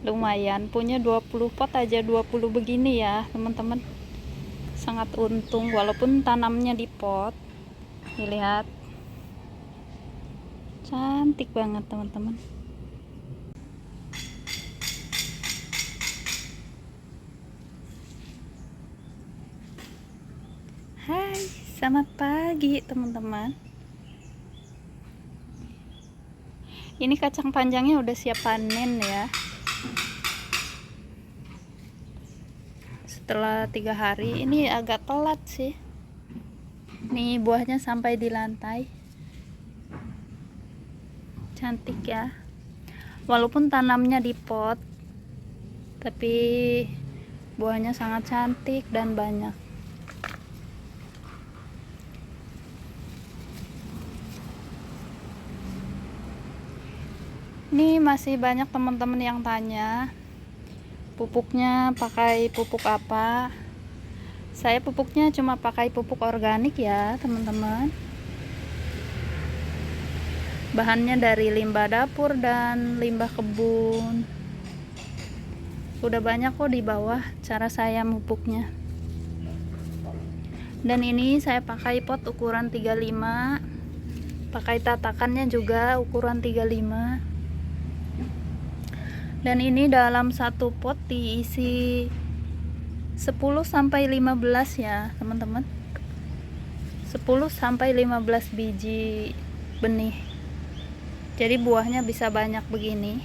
lumayan, punya 20 pot aja 20 begini ya teman-teman, sangat untung walaupun tanamnya di pot. Dilihat, cantik banget teman-teman. Hai, selamat pagi teman-teman. Ini kacang panjangnya udah siap panen ya. Setelah 3 hari, ini agak telat sih. Nih buahnya sampai di lantai. Cantik ya. Walaupun tanamnya di pot, tapi buahnya sangat cantik dan banyak. Ini masih banyak teman-teman yang tanya pupuknya pakai pupuk apa. Saya pupuknya cuma pakai pupuk organik ya teman-teman. Bahannya dari limbah dapur dan limbah kebun. Udah banyak kok di bawah cara saya pupuknya. Dan ini saya pakai pot ukuran 35, pakai tatakannya juga ukuran 35. Dan ini dalam satu pot diisi 10-15 ya teman-teman, 10-15 biji benih, jadi buahnya bisa banyak begini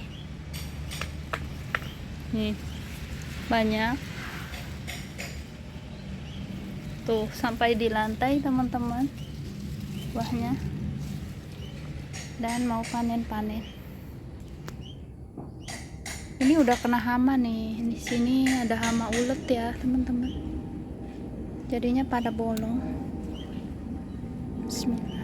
nih, banyak tuh sampai di lantai teman-teman buahnya. Dan mau panen-panen, ini udah kena hama nih, di sini ada hama ulet ya teman-teman, jadinya pada bolong. Bismillah.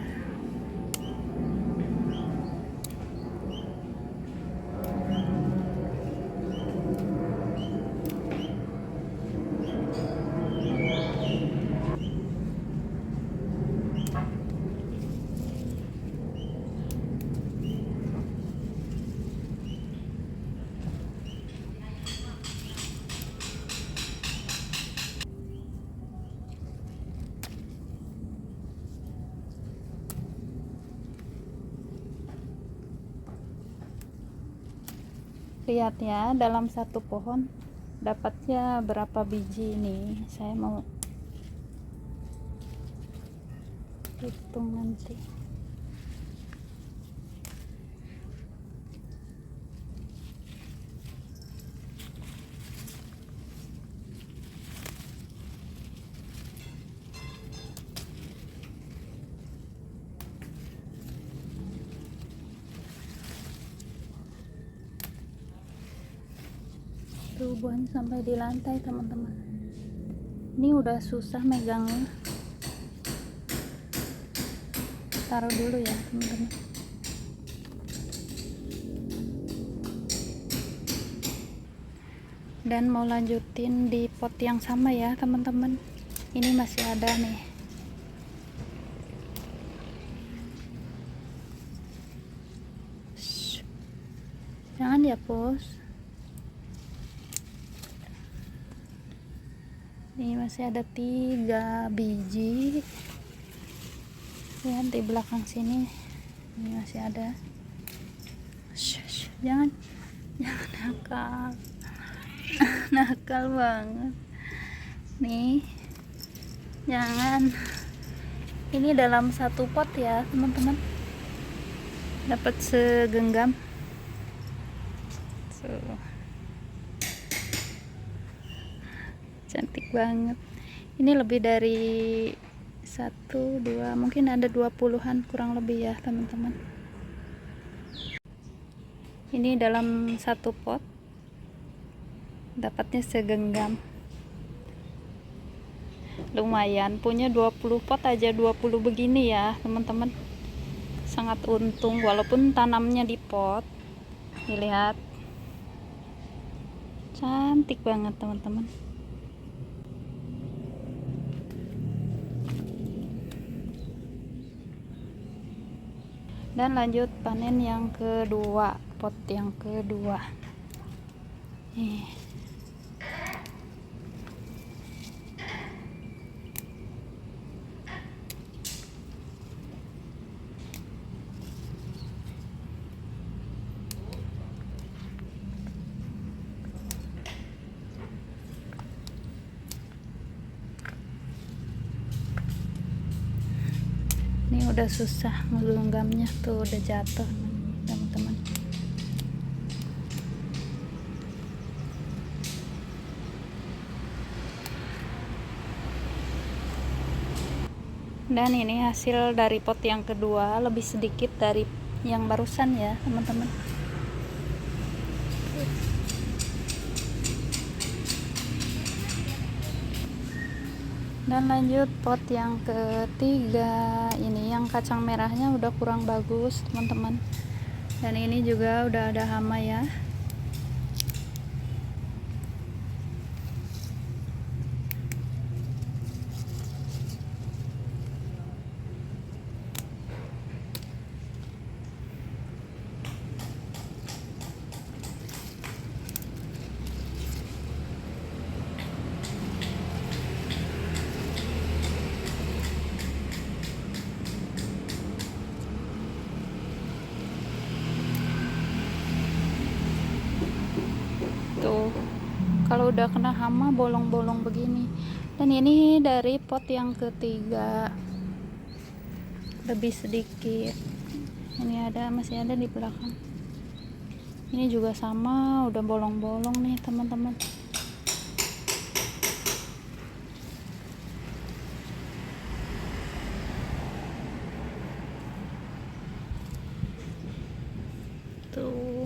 Lihat ya, dalam satu pohon dapatnya berapa biji nih, saya mau hitung nanti. Tuh buahnya sampai di lantai teman-teman. Ini udah susah megangnya. Taruh dulu ya teman-teman. Dan mau lanjutin di pot yang sama ya teman-teman. Ini masih ada nih. Jangan ya bos. Ini masih ada 3 biji. Lihat di belakang sini, ini masih ada. Jangan nakal. Nakal banget nih, jangan. Ini dalam satu pot ya teman-teman, dapat segenggam. Cantik banget. Ini lebih dari 1, 2, mungkin ada 20-an kurang lebih ya teman-teman. Ini dalam satu pot dapatnya segenggam, lumayan, punya 20 pot aja 20 begini ya teman-teman, sangat untung walaupun tanamnya di pot. Dilihat, cantik banget teman-teman. Dan lanjut panen yang kedua, pot yang kedua. Nih. Ini udah susah ngegenggamnya tuh, udah jatuh teman-teman. Dan ini hasil dari pot yang kedua, lebih sedikit dari yang barusan ya teman-teman. Dan lanjut pot yang ketiga, ini yang kacang merahnya udah kurang bagus teman-teman, dan ini juga udah ada hama ya. Tuh, kalau udah kena hama bolong-bolong begini. Dan ini dari pot yang ketiga, lebih sedikit. Ini masih ada di belakang. Ini juga sama, udah bolong-bolong nih teman-teman. Tuh,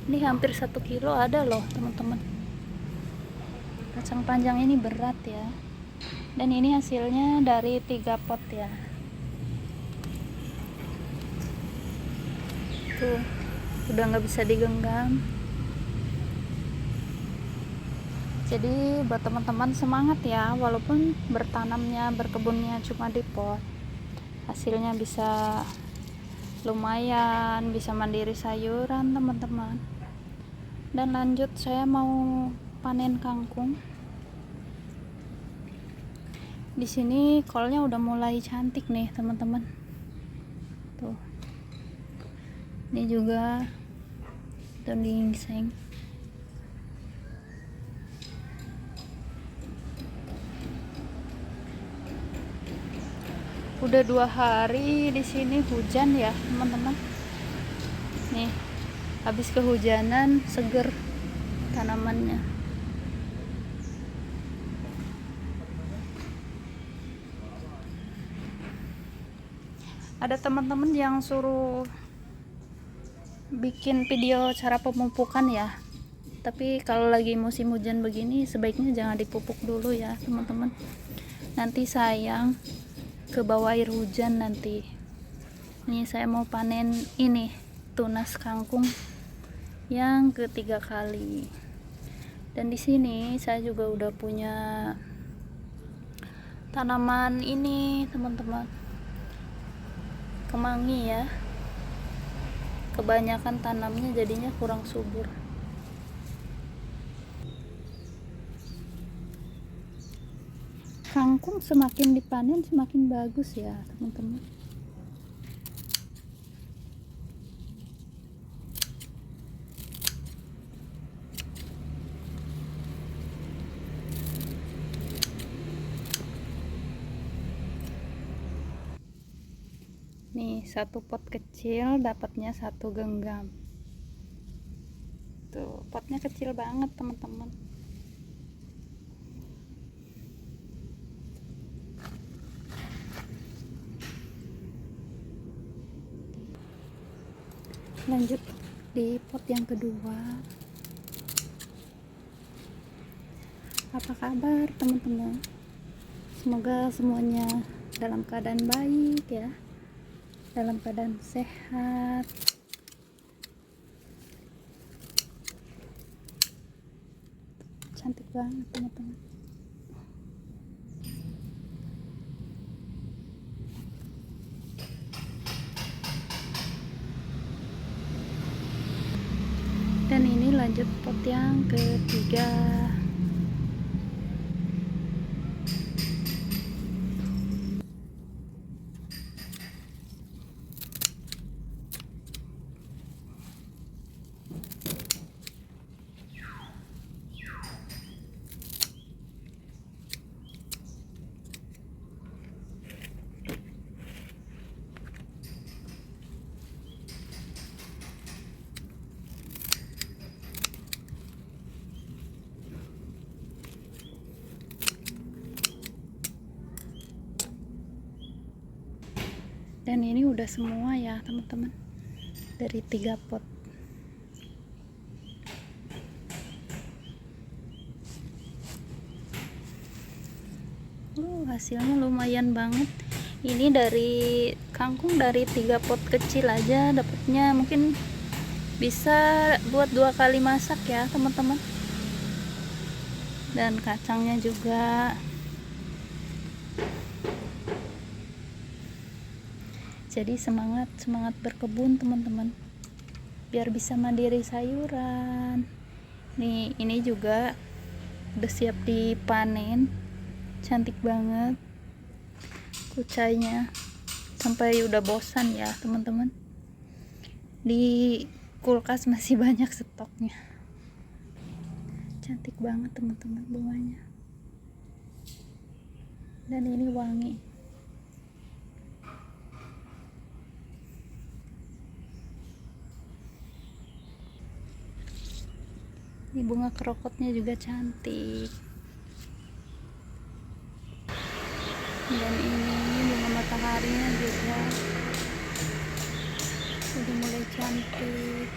ini hampir 1 kilo ada loh teman-teman. Kacang panjang ini berat ya. Dan ini hasilnya dari 3 pot ya. Tuh, udah nggak bisa digenggam. Jadi buat teman-teman semangat ya, walaupun bertanamnya, berkebunnya cuma di pot, hasilnya bisa lumayan, bisa mandiri sayuran teman-teman. Dan lanjut, saya mau panen kangkung. Di sini kolnya udah mulai cantik nih teman-teman. Tuh, ini juga daun ginseng. Udah 2 hari di sini hujan ya teman-teman. Nih, habis kehujanan seger tanamannya. Ada teman-teman yang suruh bikin video cara pemupukan ya, tapi kalau lagi musim hujan begini sebaiknya jangan dipupuk dulu ya teman-teman, nanti sayang ke bawah air hujan nanti. Ini saya mau panen ini tunas kangkung yang ketiga kali. Dan di sini saya juga udah punya tanaman ini teman-teman, kemangi ya. Kebanyakan tanamnya jadinya kurang subur. Kangkung semakin dipanen semakin bagus ya teman-teman. Nih, 1 pot kecil dapatnya 1 genggam. Tuh, potnya kecil banget teman-teman. Lanjut di pot yang kedua. Apa kabar teman-teman? Semoga semuanya dalam keadaan baik ya, dalam keadaan sehat. Cantik banget teman-teman. lanjut pot yang ketiga. Dan ini udah semua ya teman-teman, dari 3 pot. Hasilnya lumayan banget. Ini dari kangkung, dari 3 pot kecil aja dapatnya mungkin bisa buat 2 kali masak ya teman-teman. Dan kacangnya juga. Jadi semangat berkebun teman-teman, biar bisa mandiri sayuran. Nih, ini juga udah siap dipanen. Cantik banget kucainya, sampai udah bosan ya teman-teman. Di kulkas masih banyak stoknya. Cantik banget teman-teman bunganya. Dan ini wangi. Ini bunga krokotnya juga cantik. Dan ini bunga mataharinya juga udah mulai cantik.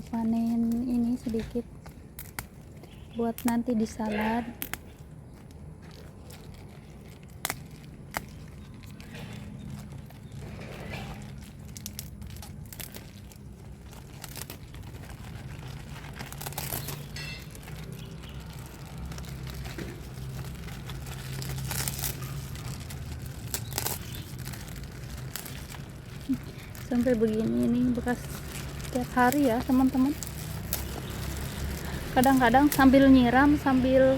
Panen ini sedikit buat nanti di salad. Sampai begini, ini bekas setiap hari ya teman-teman. Kadang-kadang sambil nyiram, sambil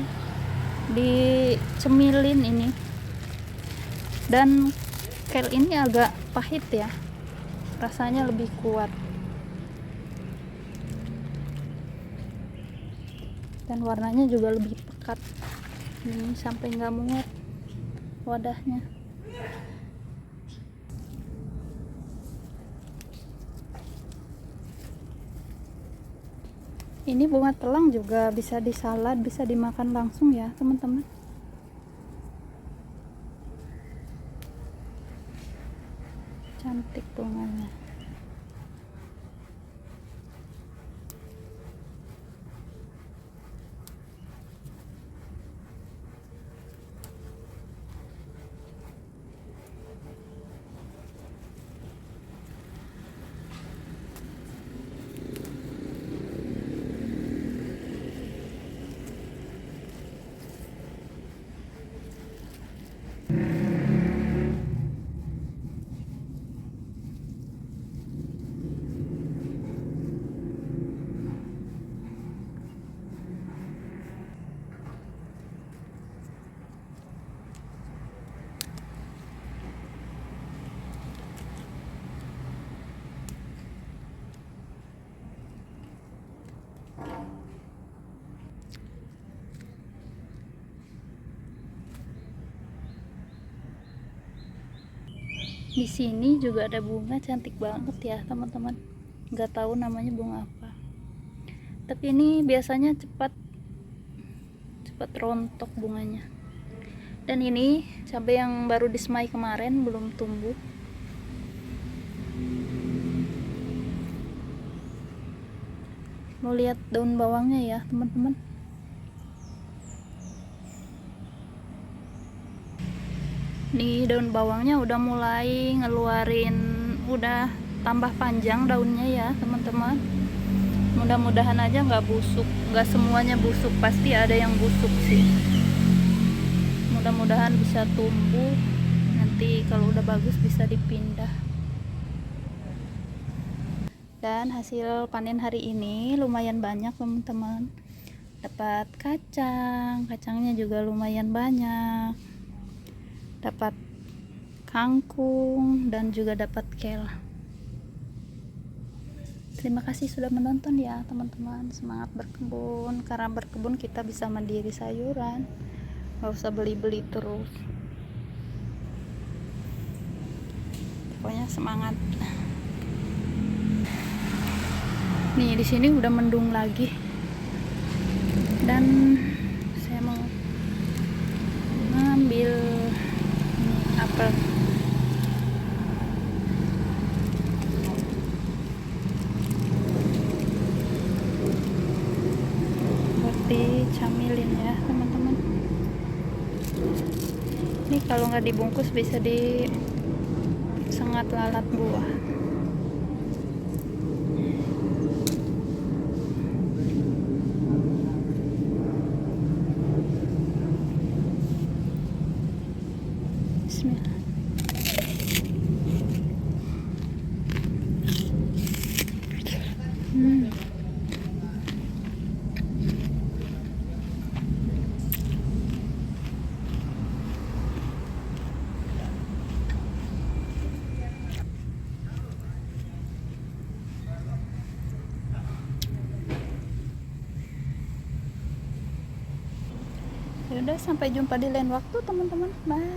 dicemilin ini. Dan kel ini agak pahit ya, rasanya lebih kuat. Dan warnanya juga lebih pekat. Ini sampai nggak muat wadahnya. Ini bunga telang juga bisa disalad, bisa dimakan langsung ya teman-teman. Cantik bunganya. Di sini juga ada bunga cantik banget ya teman-teman. Nggak tahu namanya bunga apa. Tapi ini biasanya cepat rontok bunganya. Dan ini cabai yang baru disemai kemarin belum tumbuh. Mau lihat daun bawangnya ya teman-teman. Nih daun bawangnya udah mulai ngeluarin, udah tambah panjang daunnya ya teman-teman. Mudah-mudahan aja nggak busuk, nggak semuanya busuk, pasti ada yang busuk sih. Mudah-mudahan bisa tumbuh, nanti kalau udah bagus bisa dipindah. Dan hasil panen hari ini lumayan banyak teman-teman, dapat kacangnya juga lumayan banyak, dapat kangkung dan juga dapat kel. Terima kasih sudah menonton ya teman-teman. Semangat berkebun, karena berkebun kita bisa mandiri sayuran, nggak usah beli-beli terus. Pokoknya semangat. Nih di sini udah mendung lagi, dan saya mau ngambil apel. Buat dicamilin ya teman-teman. Ini kalau nggak dibungkus bisa disengat lalat buah. Bismillah. Ya udah, sampai jumpa di lain waktu teman-teman. Bye.